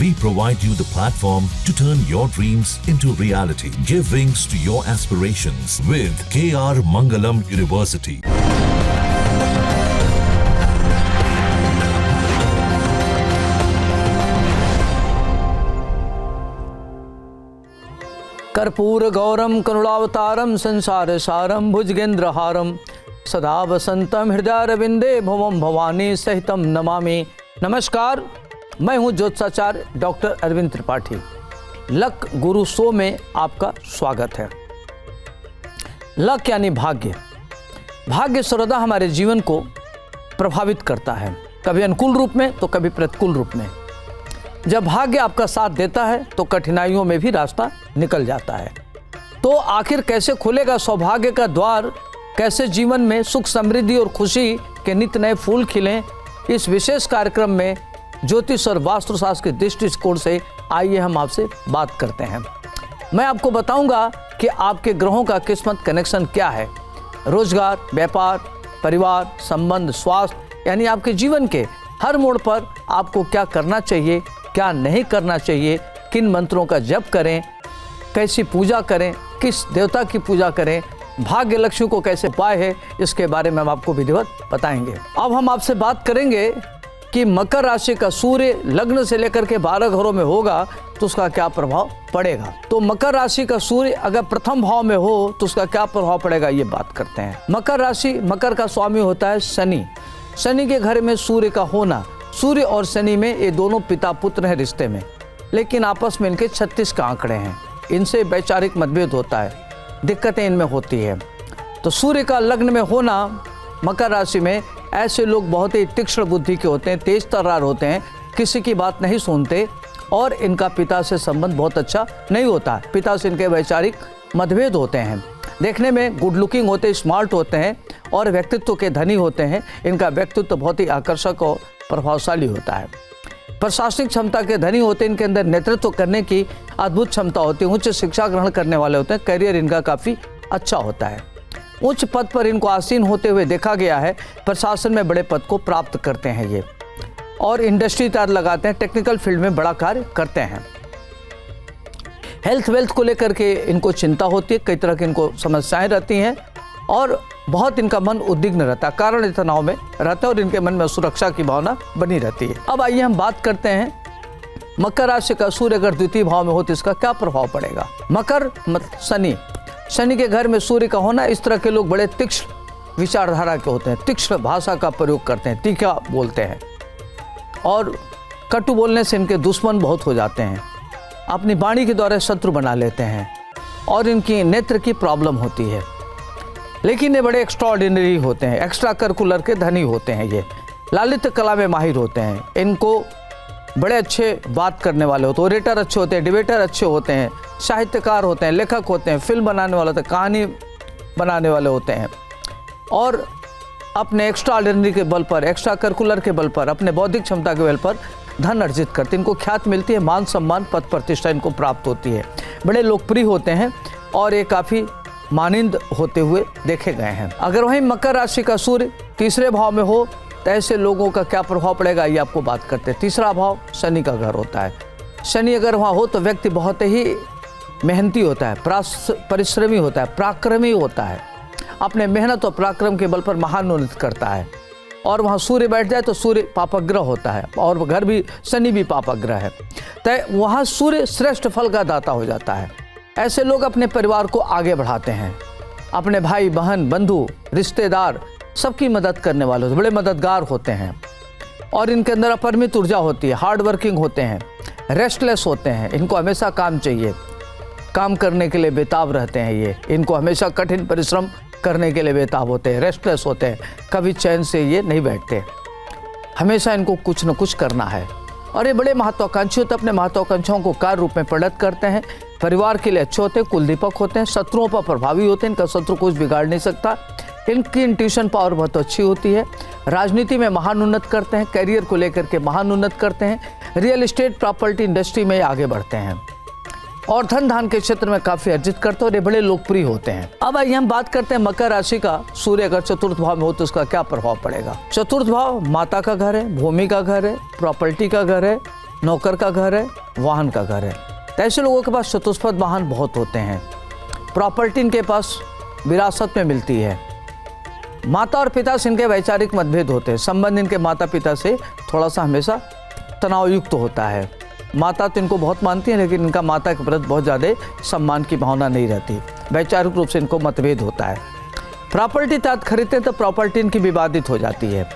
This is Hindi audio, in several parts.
We provide you the platform to turn your dreams into reality. Give wings to your aspirations with KR Mangalam University. कर्पूर गौरम करुणावतारम संसार सारम भुजगेंद्रहारम सदा वसंतम हृदयारविंदे भवम भवानी सहितम नमामि। नमस्कार, मैं हूं ज्योतिषाचार्य डॉक्टर अरविंद त्रिपाठी। लक गुरु शो में आपका स्वागत है। लक यानी भाग्य। भाग्य सर्वदा हमारे जीवन को प्रभावित करता है, कभी अनुकूल रूप में तो कभी प्रतिकूल रूप में। जब भाग्य आपका साथ देता है तो कठिनाइयों में भी रास्ता निकल जाता है। तो आखिर कैसे खुलेगा सौभाग्य का द्वार, कैसे जीवन में सुख समृद्धि और खुशी के नित नए फूल खिलें, इस विशेष कार्यक्रम में ज्योतिष और वास्तुशास्त्र के दृष्टिकोण से आइए हम आपसे बात करते हैं। मैं आपको बताऊंगा कि आपके ग्रहों का किस्मत कनेक्शन क्या है। रोजगार, व्यापार, परिवार, संबंध, स्वास्थ्य यानी आपके जीवन के हर मोड़ पर आपको क्या करना चाहिए, क्या नहीं करना चाहिए, किन मंत्रों का जप करें, कैसी पूजा करें, किस देवता की पूजा करें, भाग्य लक्ष्मी को कैसे पाए है, इसके बारे में हम आपको विधिवत बताएंगे। अब हम आपसे बात करेंगे कि मकर राशि का सूर्य लग्न से लेकर के 12 घरों में होगा तो उसका क्या प्रभाव पड़ेगा। तो मकर राशि का सूर्य अगर प्रथम भाव में हो तो उसका क्या प्रभाव पड़ेगा, ये बात करते हैं। मकर राशि, मकर का स्वामी होता है शनि। शनि के घर में सूर्य का होना, सूर्य और शनि में ये दोनों पिता पुत्र हैं रिश्ते में, लेकिन आपस में इनके 36 का आंकड़े हैं। इनसे वैचारिक मतभेद होता है, दिक्कतें इनमें होती है। तो सूर्य का लग्न में होना मकर राशि में, ऐसे लोग बहुत ही तीक्ष्ण बुद्धि के होते हैं, तेज तर्रार होते हैं, किसी की बात नहीं सुनते और इनका पिता से संबंध बहुत अच्छा नहीं होता। पिता से इनके वैचारिक मतभेद होते हैं। देखने में गुड लुकिंग होते, स्मार्ट होते हैं और व्यक्तित्व के धनी होते हैं। इनका व्यक्तित्व बहुत ही आकर्षक और प्रभावशाली होता है। प्रशासनिक क्षमता के धनी होते हैं। इनके अंदर नेतृत्व करने की अद्भुत क्षमता होती है। उच्च शिक्षा ग्रहण करने वाले होते हैं। करियर इनका काफ़ी अच्छा होता है। उच्च पद पर इनको आसीन होते हुए देखा गया है। प्रशासन में बड़े पद को प्राप्त करते हैं ये, और इंडस्ट्री तार लगाते हैं, टेक्निकल फील्ड में बड़ा कार्य करते हैं। हेल्थ वेल्थ को लेकर के इनको चिंता होती है, कई तरह की इनको समस्याएं रहती हैं और बहुत इनका मन उद्विग्न रहता है, कारण तनाव में रहता है और इनके मन में सुरक्षा की भावना बनी रहती है। अब आइए हम बात करते हैं मकर राशि का सूर्य अगर द्वितीय भाव में हो तो इसका क्या प्रभाव पड़ेगा। मकर शनि, शनि के घर में सूर्य का होना, इस तरह के लोग बड़े तीक्ष्ण विचारधारा के होते हैं, तीक्ष्ण भाषा का प्रयोग करते हैं, तीखा बोलते हैं और कटु बोलने से इनके दुश्मन बहुत हो जाते हैं। अपनी वाणी के द्वारा शत्रु बना लेते हैं और इनकी नेत्र की प्रॉब्लम होती है। लेकिन ये बड़े एक्स्ट्राऑर्डिनरी होते हैं, एक्स्ट्रा करिकुलर के धनी होते हैं। ये ललित कला में माहिर होते हैं। इनको बड़े अच्छे बात करने वाले होते हैं, ओरेटर अच्छे होते हैं, डिबेटर अच्छे होते हैं, साहित्यकार होते हैं, लेखक होते हैं, फिल्म बनाने वाले होते हैं, कहानी बनाने वाले होते हैं और अपने एक्स्ट्राऑर्डिनरी के बल पर, एक्स्ट्रा करिकुलर के बल पर, अपने बौद्धिक क्षमता के बल पर धन अर्जित करते हैं। इनको ख्याति मिलती है, मान सम्मान, पद प्रतिष्ठा इनको प्राप्त होती है। बड़े लोकप्रिय होते हैं और ये काफ़ी मानिंद होते हुए देखे गए हैं। अगर वहीं मकर राशि का सूर्य तीसरे भाव में हो तो ऐसे लोगों का क्या प्रभाव पड़ेगा, ये आपको बात करते हैं। तीसरा भाव शनि का घर होता है। शनि अगर वहाँ हो तो व्यक्ति बहुत ही मेहनती होता है, परिश्रमी होता है, पराक्रमी होता है, अपने मेहनत और पराक्रम के बल पर महानोन्नत करता है। और वहाँ सूर्य बैठ जाए तो सूर्य पापग्रह होता है और घर भी शनि भी पापग्रह है, तो वहाँ सूर्य श्रेष्ठ फल का दाता हो जाता है। ऐसे लोग अपने परिवार को आगे बढ़ाते हैं, अपने भाई बहन, बंधु, रिश्तेदार सबकी मदद करने वाले होते, बड़े मददगार होते हैं और इनके अंदर अपरिमित ऊर्जा होती है, हार्ड वर्किंग होते हैं, रेस्टलेस होते हैं। इनको हमेशा काम चाहिए, काम करने के लिए बेताब रहते हैं ये। इनको हमेशा कठिन परिश्रम करने के लिए बेताब होते हैं, रेस्टलेस होते हैं, कभी चैन से ये नहीं बैठते, हमेशा इनको कुछ न कुछ करना है। और ये बड़े महत्वाकांक्षी होते हैं, अपने महत्वाकांक्षाओं को कार्य रूप में परिणत करते हैं, परिवार के लिए अच्छे होते हैं, कुलदीपक होते हैं, शत्रुओं पर प्रभावी होते हैं, इनका शत्रु कुछ बिगाड़ नहीं सकता। इनकी इंट्यूशन पावर बहुत अच्छी होती है। राजनीति में महान उन्नत करते हैं, करियर को लेकर के महान उन्नत करते हैं, रियल एस्टेट प्रॉपर्टी इंडस्ट्री में आगे बढ़ते हैं और धन धान के क्षेत्र में काफी अर्जित करते हैं और ये बड़े लोकप्रिय होते हैं। अब आइए हम बात करते हैं मकर राशि का सूर्य अगर चतुर्थ भाव में हो तो उसका क्या प्रभाव पड़ेगा। चतुर्थ भाव माता का घर है, भूमि का घर है, प्रॉपर्टी का घर है, नौकर का घर है, वाहन का घर है। तो ऐसे लोगों के पास चतुष्पद वाहन बहुत होते हैं। प्रॉपर्टी इनके पास विरासत में मिलती है। माता और पिता से इनके वैचारिक मतभेद होते हैं। संबंध इनके माता पिता से थोड़ा सा हमेशा तनावयुक्त होता है। माता तो इनको बहुत मानती है, लेकिन इनका माता के प्रति बहुत ज़्यादा सम्मान की भावना नहीं रहती। वैचारिक रूप से इनको मतभेद होता है। प्रॉपर्टी तहत खरीदते हैं तो प्रॉपर्टी इनकी विवादित हो जाती है।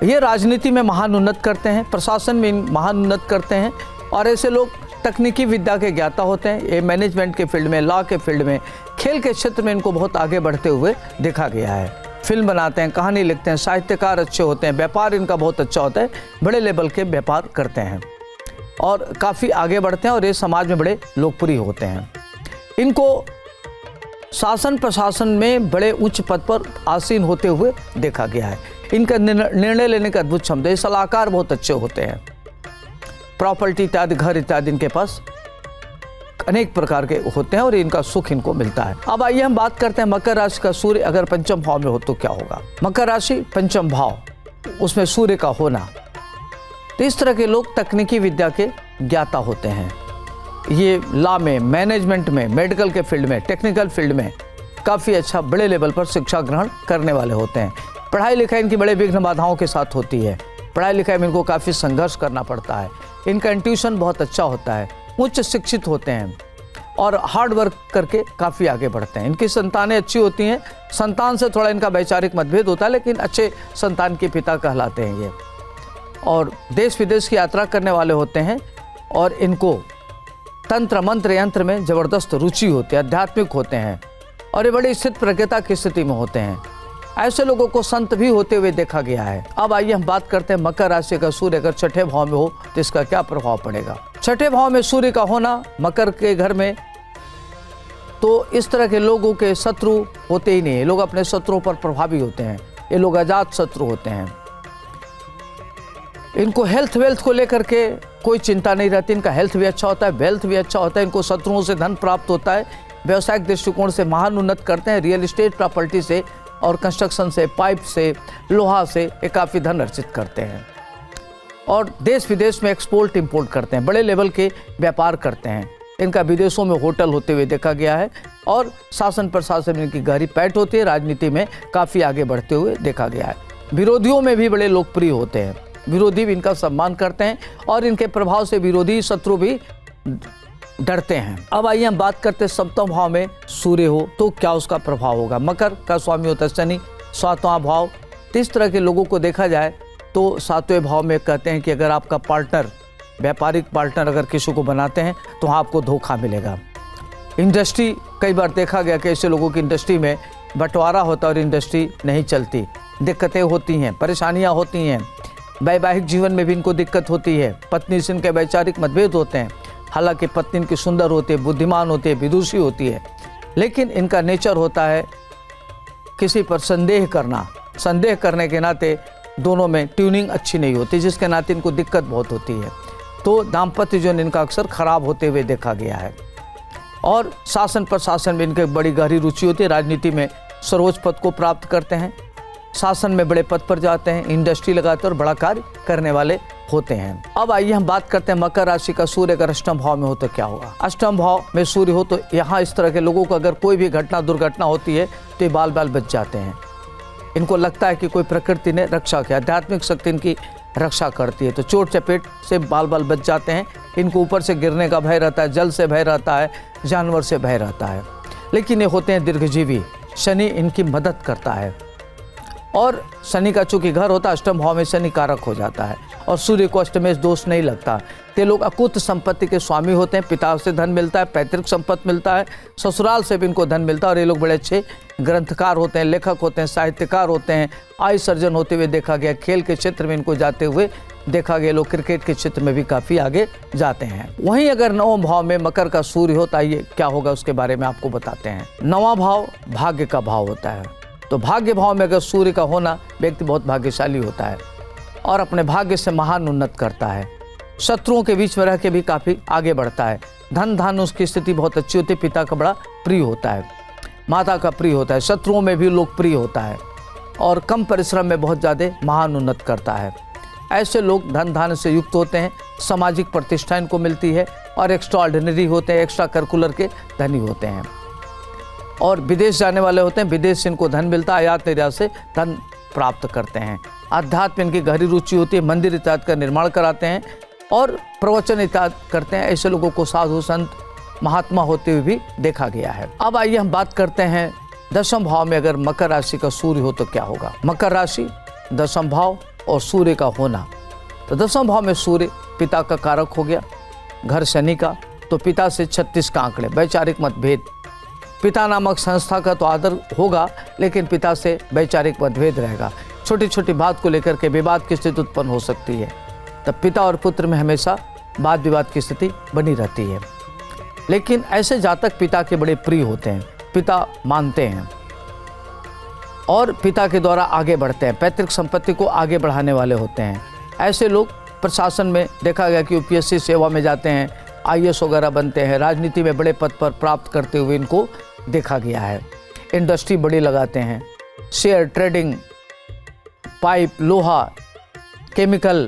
ये राजनीति में महान उन्नत करते हैं, प्रशासन में महान उन्नत करते हैं, और ऐसे लोग तकनीकी विद्या के ज्ञाता होते हैं। ये मैनेजमेंट के फील्ड में, लॉ के फील्ड में, खेल के क्षेत्र में इनको बहुत आगे बढ़ते हुए देखा गया है। फिल्म बनाते हैं, कहानी लिखते हैं, साहित्यकार अच्छे होते हैं, व्यापार इनका बहुत अच्छा होता है, बड़े लेवल के व्यापार करते हैं और काफ़ी आगे बढ़ते हैं, और ये समाज में बड़े लोकप्रिय होते हैं। इनको शासन प्रशासन में बड़े उच्च पद पर आसीन होते हुए देखा गया है। इनका निर्णय लेने का अद्भुत क्षमता है। सलाहकार बहुत अच्छे होते हैं। प्रॉपर्टी इत्यादि, घर इत्यादि इनके पास अनेक प्रकार के होते हैं और इनका सुख इनको मिलता है। अब आइए हम बात करते हैं मकर राशि का सूर्य अगर पंचम भाव में हो तो क्या होगा। मकर राशि पंचम भाव, उसमें सूर्य का होना, तो इस तरह के लोग तकनीकी विद्या के ज्ञाता होते हैं। ये लॉ में, मैनेजमेंट में, मेडिकल के फील्ड में, टेक्निकल फील्ड में काफ़ी अच्छा बड़े लेवल पर शिक्षा ग्रहण करने वाले होते हैं। पढ़ाई लिखाई इनकी बड़े विघ्न बाधाओं के साथ होती है। पढ़ाई लिखाई में इनको काफ़ी संघर्ष करना पड़ता है। इनका इंट्यूशन बहुत अच्छा होता है, उच्च शिक्षित होते हैं और हार्ड वर्क करके काफ़ी आगे बढ़ते हैं। इनकी संतानें अच्छी होती हैं। संतान से थोड़ा इनका वैचारिक मतभेद होता है, लेकिन अच्छे संतान के पिता कहलाते हैं ये, और देश विदेश की यात्रा करने वाले होते हैं, और इनको तंत्र मंत्र यंत्र में ज़बरदस्त रुचि होती है, आध्यात्मिक होते हैं, और ये बड़ी स्थित प्रज्ञता की स्थिति में होते हैं। ऐसे लोगों को संत भी होते हुए देखा गया है। अब आइए हम बात करते हैं मकर राशि का सूर्य अगर छठे भाव में हो तो इसका क्या प्रभाव पड़ेगा। छठे भाव में सूर्य का होना मकर के घर में, तो इस तरह के लोगों के शत्रु होते ही नहीं है। लोग अपने शत्रुओं पर प्रभावी होते हैं। ये लोग अजात शत्रु होते हैं। इनको हेल्थ वेल्थ को लेकर के कोई चिंता नहीं रहती। इनका हेल्थ भी अच्छा होता है, वेल्थ भी अच्छा होता है। इनको शत्रुओं से धन प्राप्त होता है। व्यवसायिक दृष्टिकोण से महान उन्नत करते हैं। रियल एस्टेट प्रॉपर्टी से और कंस्ट्रक्शन से, पाइप से, लोहा से ये काफ़ी धन अर्जित करते हैं, और देश विदेश में एक्सपोर्ट इंपोर्ट करते हैं। बड़े लेवल के व्यापार करते हैं। इनका विदेशों में होटल होते हुए देखा गया है, और शासन प्रशासन में इनकी गहरी पैठ होती है। राजनीति में काफ़ी आगे बढ़ते हुए देखा गया है। विरोधियों में भी बड़े लोकप्रिय होते हैं। विरोधी भी इनका सम्मान करते हैं, और इनके प्रभाव से विरोधी शत्रु भी डरते हैं। अब आइए हम बात करते हैं सप्तम भाव में सूर्य हो तो क्या उसका प्रभाव होगा। मकर का स्वामी होता है शनि, सातवां भाव। तो इस तरह के लोगों को देखा जाए तो सातवें भाव में कहते हैं कि अगर आपका पार्टनर, व्यापारिक पार्टनर अगर किसी को बनाते हैं तो आपको धोखा मिलेगा। इंडस्ट्री, कई बार देखा गया कि ऐसे लोगों की इंडस्ट्री में बंटवारा होता है और इंडस्ट्री नहीं चलती, दिक्कतें होती हैं, परेशानियाँ होती हैं। वैवाहिक जीवन में भी इनको दिक्कत होती है। पत्नी से इनके वैचारिक मतभेद होते हैं। हालांकि पत्नी इनकी सुंदर होती है, बुद्धिमान होती है, विदुषी होती है, लेकिन इनका नेचर होता है किसी पर संदेह करना। संदेह करने के नाते दोनों में ट्यूनिंग अच्छी नहीं होती, जिसके नाते इनको दिक्कत बहुत होती है। तो दाम्पत्य जीवन इनका अक्सर खराब होते हुए देखा गया है। और शासन प्रशासन में इनकी बड़ी गहरी रुचि होती है। राजनीति में सर्वोच्च पद को प्राप्त करते हैं, शासन में बड़े पद पर जाते हैं, इंडस्ट्री लगाते हैं और बड़ा कार्य करने वाले होते हैं। अब आइए हम बात करते हैं मकर राशि का सूर्य अगर अष्टम भाव में हो तो क्या होगा। अष्टम भाव में सूर्य हो तो यहाँ इस तरह के लोगों को अगर कोई भी घटना दुर्घटना होती है तो ये बाल बाल बच जाते हैं। इनको लगता है कि कोई प्रकृति ने रक्षा किया, आध्यात्मिक शक्ति इनकी रक्षा करती है, तो चोट चपेट से बाल बाल बच जाते हैं। इनको ऊपर से गिरने का भय रहता है, जल से भय रहता है, जानवर से भय रहता है, लेकिन ये होते हैं दीर्घजीवी। शनि इनकी मदद करता है, और शनि का चूंकि घर होता है अष्टम भाव में, शनि कारक हो जाता है, और सूर्य को अष्टमेश दोष नहीं लगता। ये लोग अकुत संपत्ति के स्वामी होते हैं। पिता से धन मिलता है, पैतृक संपत्ति मिलता है, ससुराल से भी इनको धन मिलता है, और ये लोग बड़े अच्छे ग्रंथकार होते हैं, लेखक होते हैं, साहित्यकार होते हैं। आय सर्जन होते हुए देखा गया। खेल के क्षेत्र में इनको जाते हुए देखा गया। लोग क्रिकेट के क्षेत्र में भी काफ़ी आगे जाते हैं। वहीं अगर नवम भाव में मकर का सूर्य होता है, ये क्या होगा उसके बारे में आपको बताते हैं। नवां भाव भाग्य का भाव होता है, तो भाग्य भाव में अगर सूर्य का होना, व्यक्ति बहुत भाग्यशाली होता है और अपने भाग्य से महान उन्नत करता है। शत्रुओं के बीच में रह के भी काफ़ी आगे बढ़ता है। धन धान उसकी स्थिति बहुत अच्छी होती है। पिता का बड़ा प्रिय होता है, माता का प्रिय होता है, शत्रुओं में भी लोकप्रिय होता है, और कम परिश्रम में बहुत ज़्यादा महान उन्नत करता है। ऐसे लोग धन धान्य से युक्त होते हैं, सामाजिक प्रतिष्ठा इनको मिलती है और एक्स्ट्रा ऑर्डिनरी होते हैं, एक्स्ट्रा करिकुलर के धनी होते हैं और विदेश जाने वाले होते हैं। विदेश से इनको धन मिलता है, आयात निर्यात से धन प्राप्त करते हैं। अध्यात्म इनकी गहरी रुचि होती है, मंदिर इत्यादि का निर्माण कराते हैं और प्रवचन इत्यादि करते हैं। ऐसे लोगों को साधु संत महात्मा होते हुए भी देखा गया है। अब आइए हम बात करते हैं दशम भाव में अगर मकर राशि का सूर्य हो तो क्या होगा। मकर राशि, दशम भाव और सूर्य का होना। तो दशम भाव में सूर्य पिता का कारक हो गया, घर शनि का, तो पिता से 36 का आंकड़े, वैचारिक मतभेद। पिता नामक संस्था का तो आदर होगा लेकिन पिता से वैचारिक मतभेद रहेगा। छोटी छोटी बात को लेकर के विवाद की स्थिति उत्पन्न हो सकती है। तब पिता और पुत्र में हमेशा वाद विवाद की स्थिति बनी रहती है। लेकिन ऐसे जातक पिता के बड़े प्रिय होते हैं, पिता मानते हैं और पिता के द्वारा आगे बढ़ते हैं, पैतृक संपत्ति को आगे बढ़ाने वाले होते हैं। ऐसे लोग प्रशासन में देखा गया कि यूपीएससी सेवा में जाते हैं, आईएएस वगैरह बनते हैं, राजनीति में बड़े पद पर प्राप्त करते हुए इनको देखा गया है। इंडस्ट्री बड़ी लगाते हैं, शेयर ट्रेडिंग, पाइप, लोहा, केमिकल,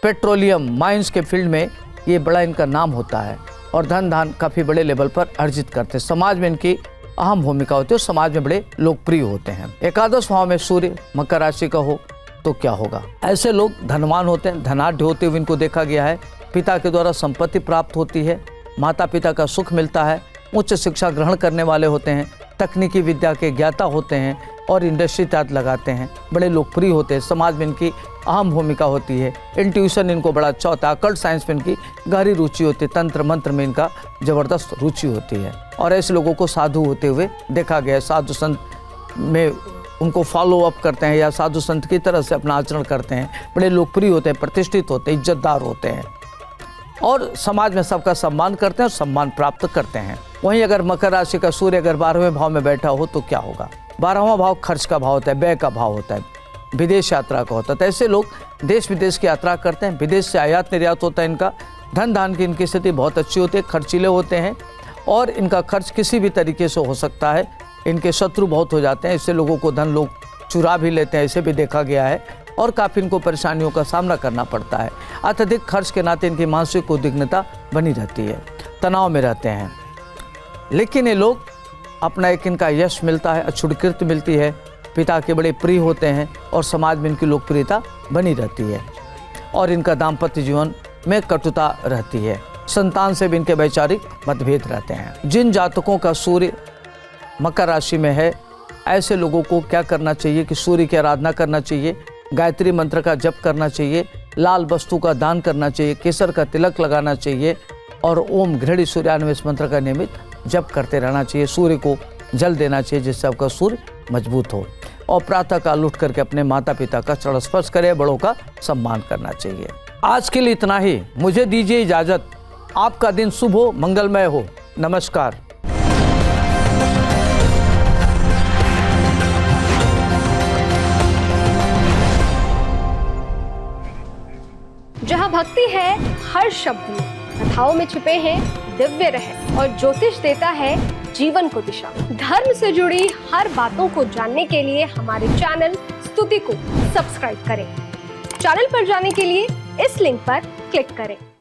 पेट्रोलियम, माइंस के फील्ड में ये बड़ा इनका नाम होता है और धन धान काफ़ी बड़े लेवल पर अर्जित करते हैं। समाज में इनकी अहम भूमिका होती है और समाज में बड़े लोकप्रिय होते हैं। एकादश भाव में सूर्य मकर राशि का हो तो क्या होगा। ऐसे लोग धनवान होते हैं, धनाढ्य होते हुए इनको देखा गया है। पिता के द्वारा संपत्ति प्राप्त होती है, माता पिता का सुख मिलता है, उच्च शिक्षा ग्रहण करने वाले होते हैं, तकनीकी विद्या के ज्ञाता होते हैं और इंडस्ट्री इत्यादि लगाते हैं, बड़े लोकप्रिय होते हैं। समाज में इनकी अहम भूमिका होती है। इंट्यूशन इनको बड़ा अच्छा होता है, अकल्ट साइंस में इनकी गहरी रुचि होती है, तंत्र मंत्र में इनका जबरदस्त रुचि होती है और ऐसे लोगों को साधु होते हुए देखा गया है। साधु संत में उनको फॉलो अप करते हैं या साधु संत की तरह से अपना आचरण करते हैं, बड़े लोकप्रिय होते हैं, प्रतिष्ठित होते हैं, इज्जतदार होते हैं और समाज में सबका सम्मान करते हैं और सम्मान प्राप्त करते हैं। वहीं अगर मकर राशि का सूर्य अगर 12वें भाव में बैठा हो तो क्या होगा। 12वां भाव खर्च का भाव होता है, व्यय का भाव होता है, विदेश यात्रा का होता है। तो ऐसे लोग देश विदेश की यात्रा करते हैं, विदेश से आयात निर्यात होता है इनका, धन धान की इनकी स्थिति बहुत अच्छी होती है, खर्चीले होते हैं और इनका खर्च किसी भी तरीके से हो सकता है। इनके शत्रु बहुत हो जाते हैं, इससे लोगों को धन लोग चुरा भी लेते हैं, ऐसे भी देखा गया है और काफ़ी इनको परेशानियों का सामना करना पड़ता है। अत्यधिक खर्च के नाते इनकी मानसिक उद्विग्नता बनी रहती है, तनाव में रहते हैं। लेकिन ये लोग अपना एक इनका यश मिलता है, अक्षुण्ण कीर्ति मिलती है, पिता के बड़े प्रिय होते हैं और समाज में इनकी लोकप्रियता बनी रहती है और इनका दाम्पत्य जीवन में कटुता रहती है। संतान से भी इनके वैचारिक मतभेद रहते हैं। जिन जातकों का सूर्य मकर राशि में है, ऐसे लोगों को क्या करना चाहिए कि सूर्य की आराधना करना चाहिए, गायत्री मंत्र का जप करना चाहिए, लाल वस्तु का दान करना चाहिए, केसर का तिलक लगाना चाहिए और ओम घृणी सूर्यान्वेष मंत्र का नियमित जप करते रहना चाहिए। सूर्य को जल देना चाहिए जिससे आपका सूर्य मजबूत हो और प्रातः काल उठ करके अपने माता पिता का चरण स्पर्श करें, बड़ों का सम्मान करना चाहिए। आज के लिए इतना ही, मुझे दीजिए इजाजत। आपका दिन शुभ हो, मंगलमय हो। नमस्कार। जहाँ भक्ति है हर शब्द में, कथाओं में छुपे हैं दिव्य रहस्य और ज्योतिष देता है जीवन को दिशा। धर्म से जुड़ी हर बातों को जानने के लिए हमारे चैनल स्तुति को सब्सक्राइब करें। चैनल पर जाने के लिए इस लिंक पर क्लिक करें।